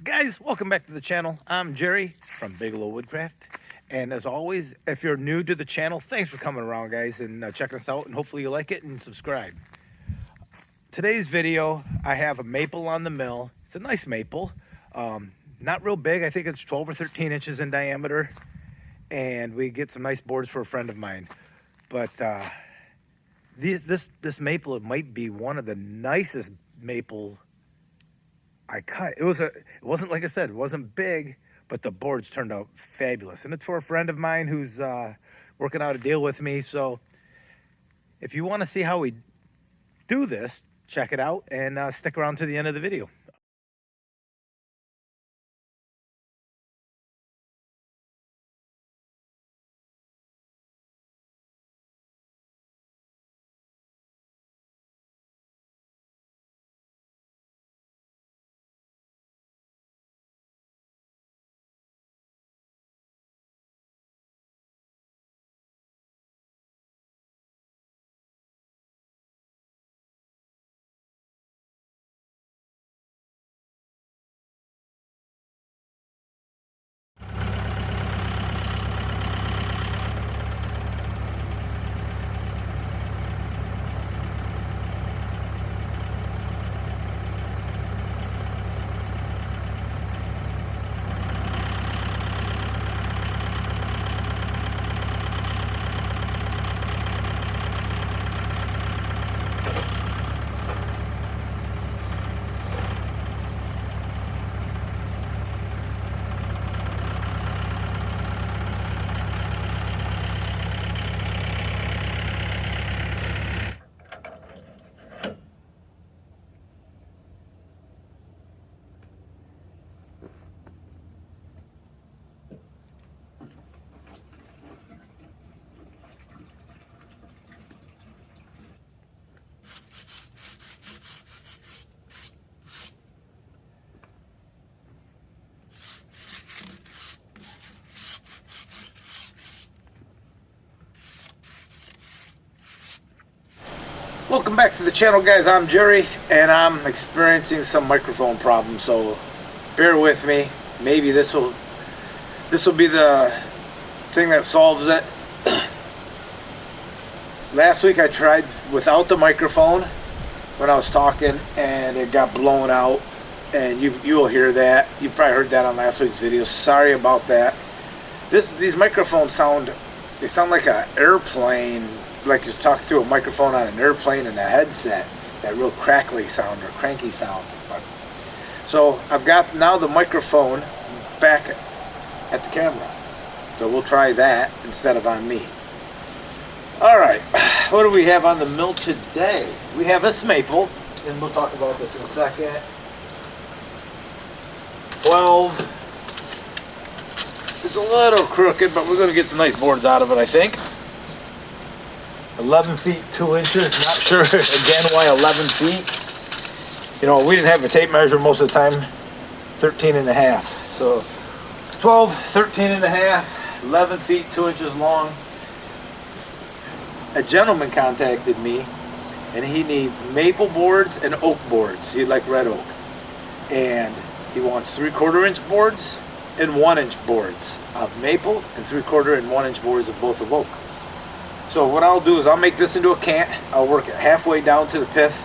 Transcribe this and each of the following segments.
Guys, welcome back to the channel. I'm Jerry from Bigelow Woodcraft, and as always, if you're new to the channel, thanks for coming around, guys, and checking us out, and hopefully you like it and subscribe. Today's video, I have a maple on the mill. It's a nice maple, not real big. I think it's 12 or 13 inches in diameter, and we get some nice boards for a friend of mine. But this maple, it might be one of the nicest maple I cut. It wasn't, like I said, it wasn't big, but the boards turned out fabulous. And it's for a friend of mine who's working out a deal with me. So if you want to see how we do this, check it out and stick around to the end of the video. Welcome back to the channel, guys. I'm Jerry, and I'm experiencing some microphone problems, so bear with me. Maybe this will be the thing that solves it. Last week I tried without the microphone when I was talking, and it got blown out, and you will hear that. You probably heard that on last week's video. Sorry about that. These microphones sound like an airplane, like you're talking through a microphone on an airplane and a headset, that real crackly sound or cranky sound. So I've got now the microphone back at the camera, so we'll try that instead of on me. All right, what do we have on the mill today? We have this maple, and we'll talk about this in a second. 12. It's a little crooked, but we're going to get some nice boards out of it, I think. 11 feet 2 inches. Not sure again why 11 feet. You know, we didn't have a tape measure most of the time. 13 and a half. So 12, 13 and a half, 11 feet 2 inches long. A gentleman contacted me, and he needs maple boards and oak boards. He'd like red oak, and he wants 3/4 inch boards and 1 inch boards of maple, and 3/4 and 1 inch boards of both of oak. So what I'll do is I'll make this into a cant. I'll work it halfway down to the pith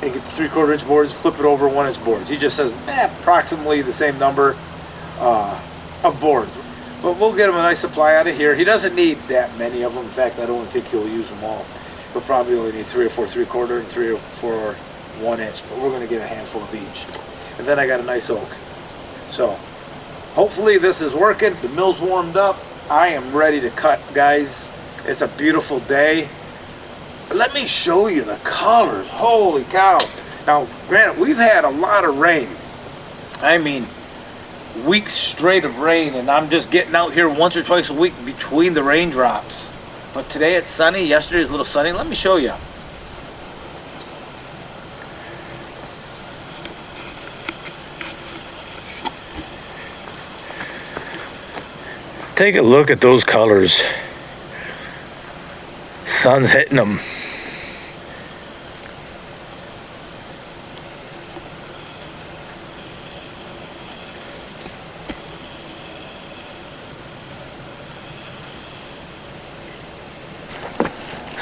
and get the 3/4 inch boards, flip it over 1 inch boards. He just says approximately the same number of boards. But we'll get him a nice supply out of here. He doesn't need that many of them. In fact, I don't think he'll use them all. He'll probably only need 3 or 4 3/4 and 3 or 4 1 inch. But we're going to get a handful of each. And then I got a nice oak. So hopefully this is working. The mill's warmed up. I am ready to cut, guys. It's a beautiful day. Let me show you the colors. Holy cow. Now, granted, we've had a lot of rain. I mean, weeks straight of rain, and I'm just getting out here once or twice a week between the raindrops. But today it's sunny. Yesterday was a little sunny. Let me show you. Take a look at those colors. Sun's hitting them.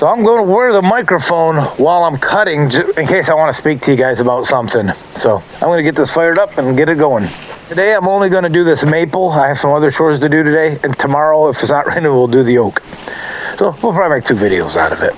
So I'm going to wear the microphone while I'm cutting, just in case I want to speak to you guys about something. So I'm going to get this fired up and get it going. Today I'm only going to do this maple. I have some other chores to do today, and tomorrow, if it's not raining, we'll do the oak. So we'll probably make 2 videos out of it.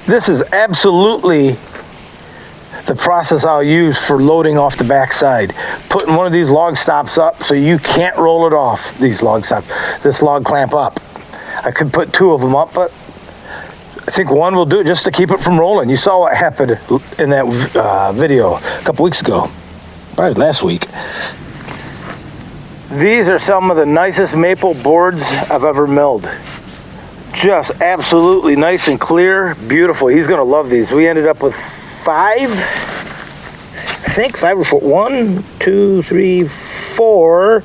This is absolutely the process I'll use for loading off the backside. Putting one of these log stops up so you can't roll it off. These log stops, this log clamp up. I could put 2 of them up, but I think one will do it just to keep it from rolling. You saw what happened in that video a couple weeks ago, probably last week. These are some of the nicest maple boards I've ever milled. Just absolutely nice and clear, beautiful. He's gonna love these. We ended up with 5, I think 5 or 4. 1, 2, 3, 4.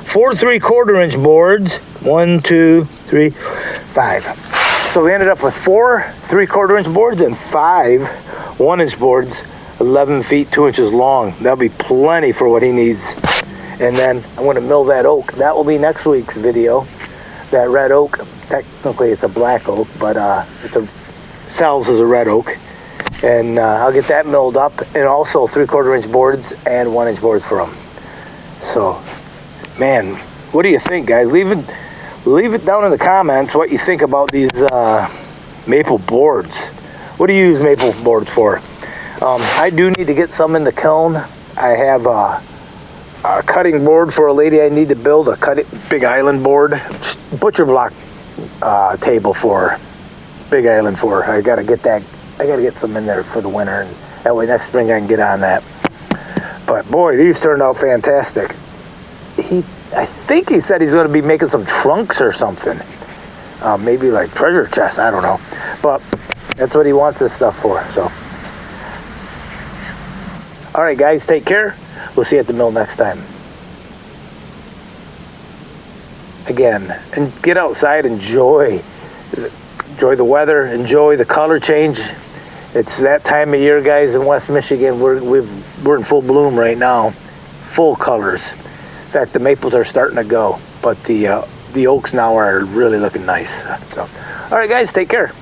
4 3/4 inch boards. 1, 2, 3, 5. So we ended up with 4 3/4 inch boards and 5 1-inch boards, 11 feet 2 inches long. That'll be plenty for what he needs. And then I'm going to mill that oak. That will be next week's video. That red oak, technically it's a black oak, but sells as a red oak. And I'll get that milled up, and also 3/4 inch boards and 1-inch boards for him. So, man, what do you think, guys? Leave it down in the comments what you think about these maple boards. What do you use maple boards for? I do need to get some in the kiln. I have a cutting board for a lady I need to build, a big island board, butcher block table for big island for. I gotta get that. I gotta get some in there for the winter, and that way next spring I can get on that. But boy, these turned out fantastic. I think he said he's going to be making some trunks or something. Maybe like treasure chests, I don't know. But that's what he wants this stuff for. So, all right, guys, take care. We'll see you at the mill next time. Again, and get outside, enjoy the weather, enjoy the color change. It's that time of year, guys, in West Michigan. We're in full bloom right now, full colors. In fact, the maples are starting to go, but the oaks now are really looking nice. So, all right, guys, take care.